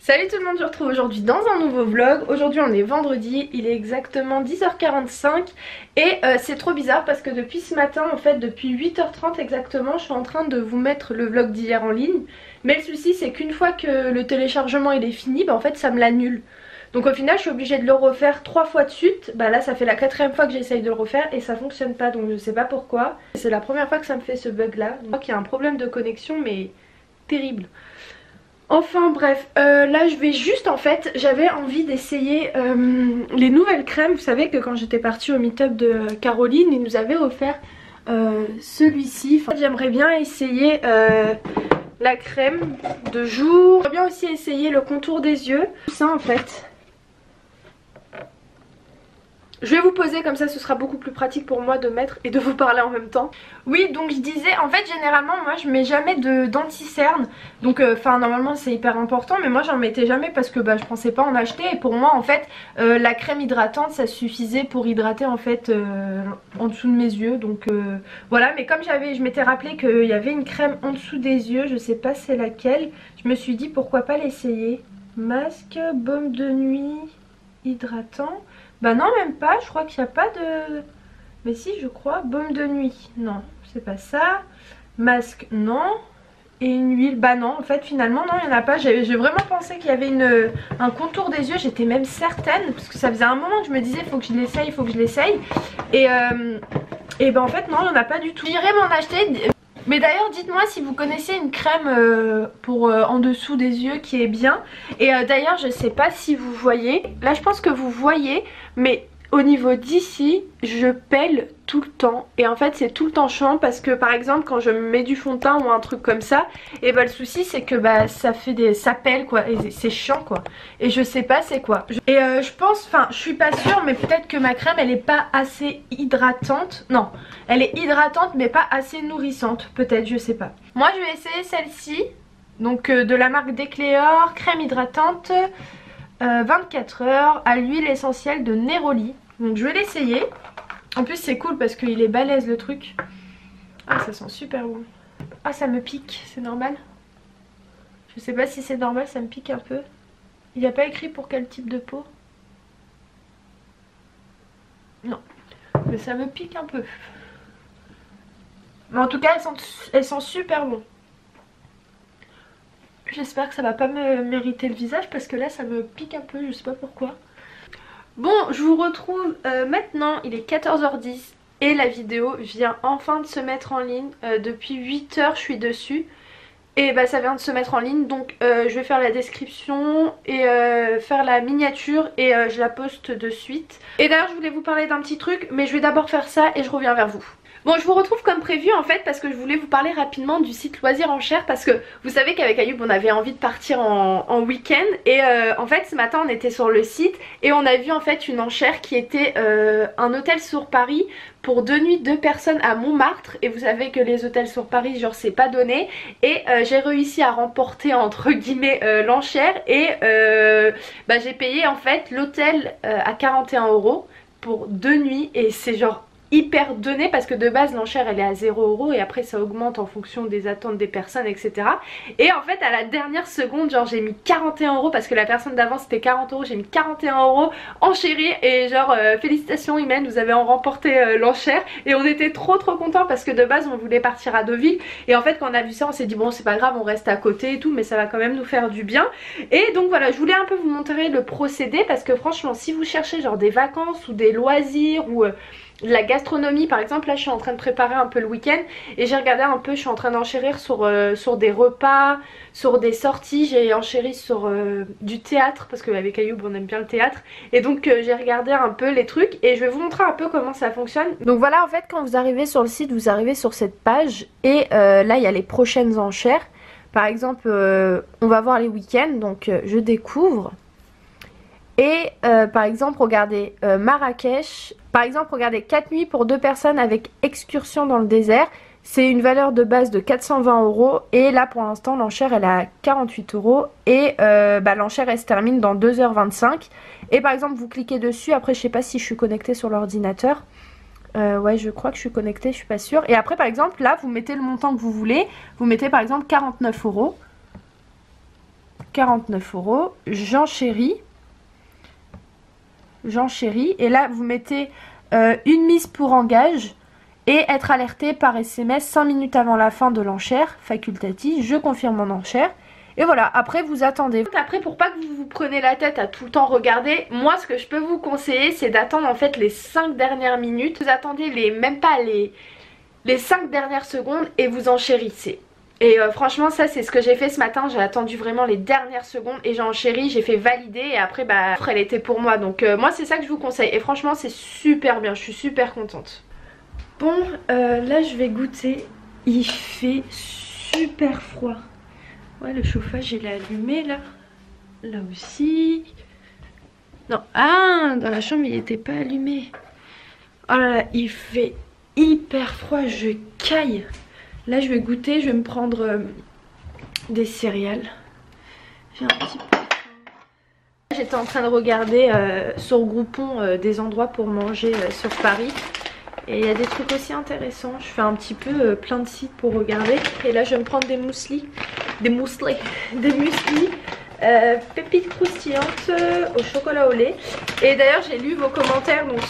Salut tout le monde, je vous retrouve aujourd'hui dans un nouveau vlog. Aujourd'hui on est vendredi, il est exactement 10h45 et c'est trop bizarre parce que depuis ce matin, en fait depuis 8h30 exactement, je suis en train de vous mettre le vlog d'hier en ligne. Mais le souci c'est qu'une fois que le téléchargement il est fini, en fait ça me l'annule. Donc au final je suis obligée de le refaire 3 fois de suite. Là ça fait la 4ème fois que j'essaye de le refaire et ça fonctionne pas, donc je sais pas pourquoi. C'est la première fois que ça me fait ce bug là. Je crois qu'il y a un problème de connexion mais terrible. Enfin bref, là je vais juste j'avais envie d'essayer les nouvelles crèmes. Vous savez que quand j'étais partie au meet-up de Caroline, il nous avait offert celui-ci. J'aimerais bien essayer la crème de jour. J'aimerais bien aussi essayer le contour des yeux. Tout ça en fait. Je vais vous poser comme ça, ce sera beaucoup plus pratique pour moi de mettre et de vous parler en même temps. Oui, donc je disais, en fait généralement moi je mets jamais d'anti-cerne. Donc normalement c'est hyper important, mais moi j'en mettais jamais parce que je pensais pas en acheter. Et pour moi en fait la crème hydratante ça suffisait pour hydrater en fait en dessous de mes yeux. Donc voilà, mais comme je m'étais rappelé qu'il y avait une crème en dessous des yeux, je sais pas c'est laquelle. Je me suis dit pourquoi pas l'essayer. Masque, baume de nuit, hydratant. Non, même pas, je crois qu'il n'y a pas de... Mais si, je crois, baume de nuit, non, c'est pas ça. Masque, non. Et une huile, non, en fait finalement non, il n'y en a pas. J'ai vraiment pensé qu'il y avait un contour des yeux, j'étais même certaine, parce que ça faisait un moment que je me disais faut que je l'essaye, faut que je l'essaye. Et en fait non, il n'y en a pas du tout. J'irai m'en acheter. Mais d'ailleurs dites-moi si vous connaissez une crème pour en dessous des yeux qui est bien. Et d'ailleurs je sais pas si vous voyez, là je pense que vous voyez, mais au niveau d'ici je pèle tout le temps. Et en fait c'est tout le temps chiant parce que par exemple quand je mets du fond de teint ou un truc comme ça, et le souci c'est que ça pèle quoi, et c'est chiant quoi. Et je sais pas c'est quoi. Et je pense, je suis pas sûre, mais peut-être que ma crème elle est pas assez hydratante. Non, elle est hydratante mais pas assez nourrissante, peut-être, je sais pas. Moi je vais essayer celle-ci, donc de la marque Decléor, crème hydratante 24 heures à l'huile essentielle de Neroli. Donc je vais l'essayer. En plus c'est cool parce qu'il est balèze le truc. Ah ça sent super bon. Ah ça me pique, c'est normal? Je sais pas si c'est normal, ça me pique un peu. Il n'y a pas écrit pour quel type de peau? Non. Mais ça me pique un peu. Mais en tout cas elles sentent super bon. J'espère que ça va pas me mériter le visage parce que là ça me pique un peu, je sais pas pourquoi. Bon, je vous retrouve maintenant, il est 14h10 et la vidéo vient enfin de se mettre en ligne. Depuis 8h je suis dessus et ça vient de se mettre en ligne, donc je vais faire la description et faire la miniature et je la poste de suite. Et d'ailleurs je voulais vous parler d'un petit truc, mais je vais d'abord faire ça et je reviens vers vous. Bon, je vous retrouve comme prévu en fait parce que je voulais vous parler rapidement du site Loisirs en Cher, parce que vous savez qu'avec Ayoub on avait envie de partir en week-end et en fait ce matin on était sur le site et on a vu en fait une enchère qui était un hôtel sur Paris pour 2 nuits 2 personnes à Montmartre. Et vous savez que les hôtels sur Paris genre c'est pas donné, et j'ai réussi à remporter entre guillemets l'enchère et j'ai payé en fait l'hôtel à 41 € pour 2 nuits et c'est genre hyper donné parce que de base l'enchère elle est à 0 € et après ça augmente en fonction des attentes des personnes, etc. Et en fait à la dernière seconde genre j'ai mis 41 € parce que la personne d'avant c'était 40 €, j'ai mis 41 € en chérie et genre félicitations Imen, vous avez remporté l'enchère. Et on était trop contents parce que de base on voulait partir à Deauville et en fait quand on a vu ça on s'est dit bon c'est pas grave, on reste à côté et tout, mais ça va quand même nous faire du bien. Et donc voilà, je voulais un peu vous montrer le procédé parce que franchement si vous cherchez genre des vacances ou des loisirs ou la gastronomie par exemple, là je suis en train de préparer un peu le week-end et j'ai regardé un peu, je suis en train d'enchérir sur des repas, sur des sorties, j'ai enchéri sur du théâtre parce qu'avec Ayoub on aime bien le théâtre, et donc j'ai regardé un peu les trucs et je vais vous montrer un peu comment ça fonctionne. Donc voilà, en fait quand vous arrivez sur le site vous arrivez sur cette page et là il y a les prochaines enchères. Par exemple on va voir les week-ends, donc je découvre. Et par exemple regardez Marrakech, par exemple regardez 4 nuits pour 2 personnes avec excursion dans le désert. C'est une valeur de base de 420 € et là pour l'instant l'enchère elle est à 48 € et l'enchère elle se termine dans 2h25. Et par exemple vous cliquez dessus, après je sais pas si je suis connectée sur l'ordinateur. Ouais je crois que je suis connectée, je suis pas sûre. Et après par exemple là vous mettez le montant que vous voulez, vous mettez par exemple 49 €. 49 €. J'enchéris. Et là, vous mettez une mise pour engage et être alerté par SMS 5 minutes avant la fin de l'enchère facultative. Je confirme mon enchère. Et voilà, après vous attendez. Après, pour pas que vous vous preniez la tête à tout le temps regarder, moi ce que je peux vous conseiller, c'est d'attendre en fait les 5 dernières minutes. Vous attendez même pas les 5 dernières secondes et vous enchérissez. Et franchement ça c'est ce que j'ai fait ce matin, j'ai attendu vraiment les dernières secondes et j'ai enchéri, j'ai fait valider et après bah l'offre elle était pour moi. Donc moi c'est ça que je vous conseille et franchement c'est super bien, je suis super contente. Bon là je vais goûter, il fait super froid. Ouais, le chauffage il est allumé là. Là aussi. Non, ah, dans la chambre il n'était pas allumé. Oh là là, il fait hyper froid, je caille. Là je vais goûter, je vais me prendre des céréales. J'ai un petit peu. J'étais en train de regarder sur Groupon des endroits pour manger sur Paris. Et il y a des trucs aussi intéressants. Je fais un petit peu plein de sites pour regarder. Et là je vais me prendre des muesli. Des muesli pépites croustillantes au chocolat au lait. Et d'ailleurs j'ai lu vos commentaires donc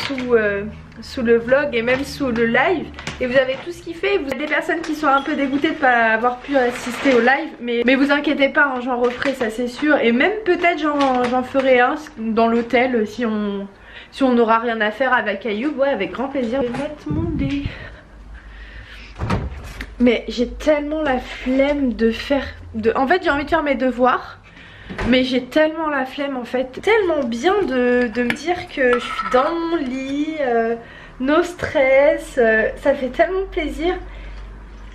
sous le vlog et même sous le live. Et vous avez tout ce qu'il fait. Vous avez des personnes qui sont un peu dégoûtées de ne pas avoir pu assister au live. Mais vous inquiétez pas, hein, j'en referai ça c'est sûr. Et même peut-être j'en ferai un dans l'hôtel si on n'aura rien à faire avec Ayoub. Ouais, avec grand plaisir. Je vais mettre mon dé. Mais j'ai tellement la flemme de faire... En fait j'ai envie de faire mes devoirs. Mais j'ai tellement la flemme en fait. Tellement bien de me dire que je suis dans mon lit. No stress. Ça fait tellement plaisir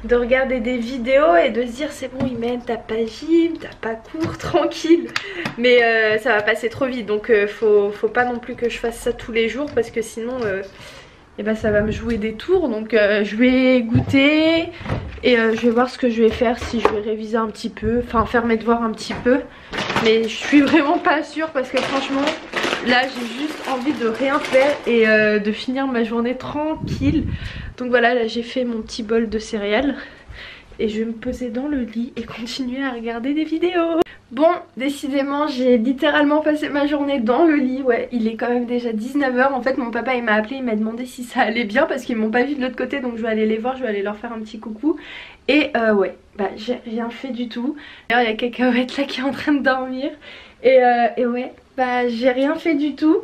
de regarder des vidéos et de se dire c'est bon Imen, t'as pas gym, t'as pas cours, tranquille. Mais ça va passer trop vite. Donc faut pas non plus que je fasse ça tous les jours. Parce que sinon... et ben ça va me jouer des tours, donc je vais goûter et je vais voir ce que je vais faire, si je vais réviser un petit peu, enfin faire mes devoirs un petit peu. Mais je suis vraiment pas sûre parce que franchement là j'ai juste envie de rien faire et de finir ma journée tranquille. Donc voilà, là j'ai fait mon petit bol de céréales et je vais me poser dans le lit et continuer à regarder des vidéos. Bon, décidément j'ai littéralement passé ma journée dans le lit. Ouais, il est quand même déjà 19 h. En fait mon papa il m'a appelé, il m'a demandé si ça allait bien parce qu'ils m'ont pas vu de l'autre côté. Donc je vais aller les voir, je vais aller leur faire un petit coucou. Et ouais, bah j'ai rien fait du tout. D'ailleurs il y a Cacahuète là qui est en train de dormir. Et ouais, bah j'ai rien fait du tout.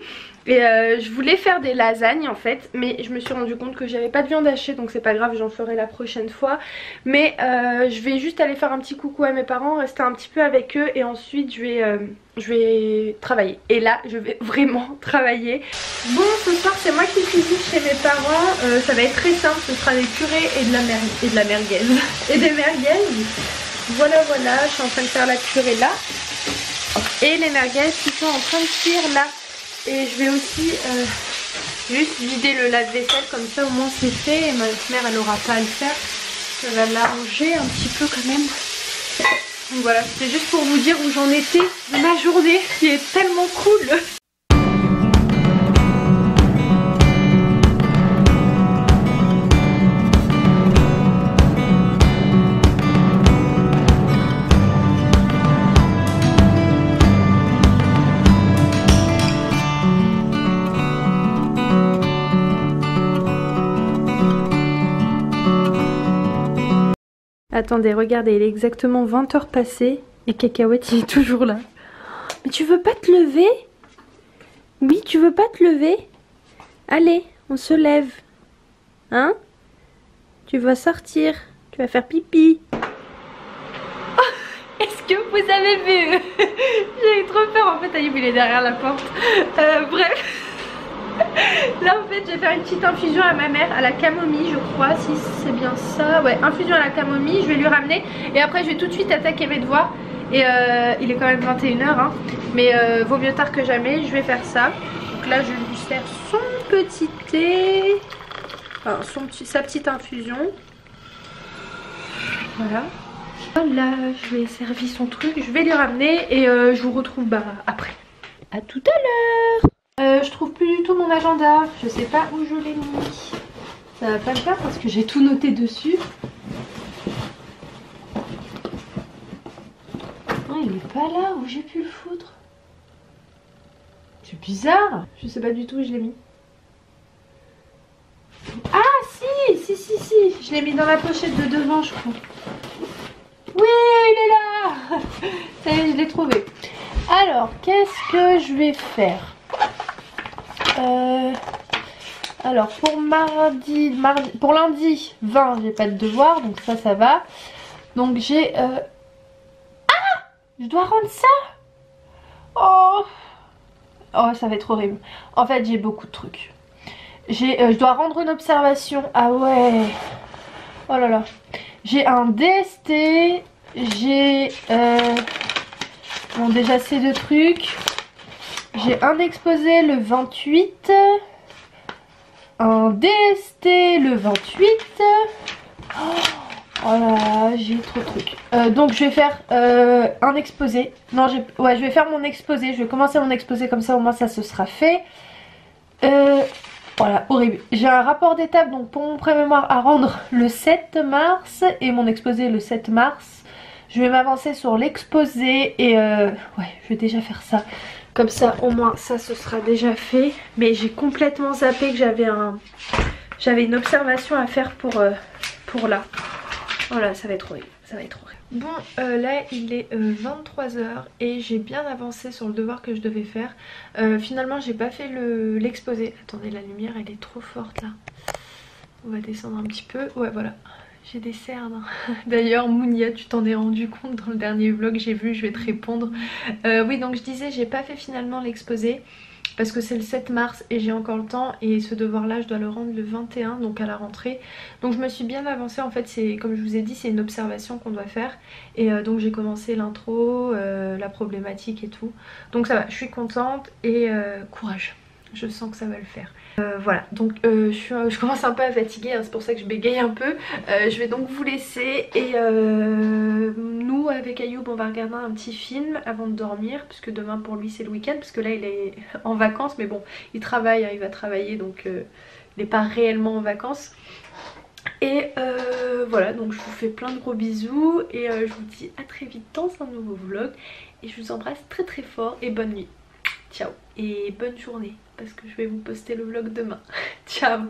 Et je voulais faire des lasagnes en fait, mais je me suis rendu compte que j'avais pas de viande hachée, donc c'est pas grave, j'en ferai la prochaine fois. Mais je vais juste aller faire un petit coucou à mes parents, rester un petit peu avec eux et ensuite je vais travailler. Et là je vais vraiment travailler. Bon, ce soir c'est moi qui cuisine chez mes parents, ça va être très simple, ce sera des purées et de la merguez. Et des merguez. Voilà, je suis en train de faire la purée là. Et les merguez qui sont en train de cuire là. Et je vais aussi juste vider le lave-vaisselle, comme ça au moins c'est fait et ma mère elle aura pas à le faire. Ça va l'arranger un petit peu quand même. Donc voilà, c'était juste pour vous dire où j'en étais de ma journée qui est tellement cool. Attendez, regardez, il est exactement 20 h passées et Cacahuète il est toujours là. Mais tu veux pas te lever? Oui, tu veux pas te lever? Allez, on se lève. Hein? Tu vas sortir, tu vas faire pipi. Oh, est-ce que vous avez vu? J'ai eu trop peur en fait, Ayoub il est derrière la porte. Bref. Là en fait je vais faire une petite infusion à ma mère à la camomille je crois, si c'est bien ça. Ouais, infusion à la camomille, je vais lui ramener et après je vais tout de suite attaquer mes devoirs. Et il est quand même 21 h hein. Mais vaut mieux tard que jamais, je vais faire ça. Donc là je lui sers son petit thé, enfin sa petite infusion. Voilà. Voilà, je lui ai servi son truc, je vais lui ramener et je vous retrouve après. À tout à l'heure. Je trouve plus du tout mon agenda, je sais pas où je l'ai mis. Ça va pas le faire parce que j'ai tout noté dessus. Non, il est pas là où j'ai pu le foutre. C'est bizarre. Je sais pas du tout où je l'ai mis. Ah si. Je l'ai mis dans la pochette de devant je crois. Oui il est là. Ça y est je l'ai trouvé. Alors qu'est-ce que je vais faire alors pour pour lundi 20 j'ai pas de devoir donc ça va. Donc j'ai je dois rendre ça. Oh ça va être horrible. En fait j'ai beaucoup de trucs. Je dois rendre une observation. Ah ouais. Oh là là. J'ai un DST. J'ai bon déjà ces deux trucs. J'ai un exposé le 28. Un DST le 28. Oh là là, j'ai trop de trucs. Donc je vais faire un exposé. Non, ouais, je vais faire mon exposé. Je vais commencer mon exposé comme ça au moins ça se sera fait. Voilà, horrible. J'ai un rapport d'étape donc pour mon pré-mémoire à rendre le 7 mars et mon exposé le 7 mars. Je vais m'avancer sur l'exposé et ouais, je vais déjà faire ça. Comme ça au moins ça se sera déjà fait. Mais j'ai complètement zappé que j'avais une observation à faire pour là. Voilà, ça va être horrible, ça va être horrible. Bon, là il est 23 h et j'ai bien avancé sur le devoir que je devais faire. Finalement j'ai pas fait l'exposé. Attendez, la lumière elle est trop forte là. On va descendre un petit peu. Ouais voilà, j'ai des cernes. D'ailleurs Mounia, tu t'en es rendu compte dans le dernier vlog, j'ai vu, je vais te répondre. Oui donc je disais j'ai pas fait finalement l'exposé. Parce que c'est le 7 mars et j'ai encore le temps et ce devoir là je dois le rendre le 21 donc à la rentrée. Donc je me suis bien avancée en fait, c'est comme je vous ai dit c'est une observation qu'on doit faire. Et donc j'ai commencé l'intro, la problématique et tout. Donc ça va, je suis contente et courage, je sens que ça va le faire. Voilà, donc je commence un peu à fatiguer, hein, c'est pour ça que je bégaye un peu. Je vais donc vous laisser et nous avec Ayoub on va regarder un petit film avant de dormir puisque demain pour lui c'est le week-end, parce que là il est en vacances mais bon il travaille, hein, il va travailler donc il n'est pas réellement en vacances. Et voilà, donc je vous fais plein de gros bisous et je vous dis à très vite dans un nouveau vlog et je vous embrasse très très fort et bonne nuit. Ciao et bonne journée parce que je vais vous poster le vlog demain. Ciao.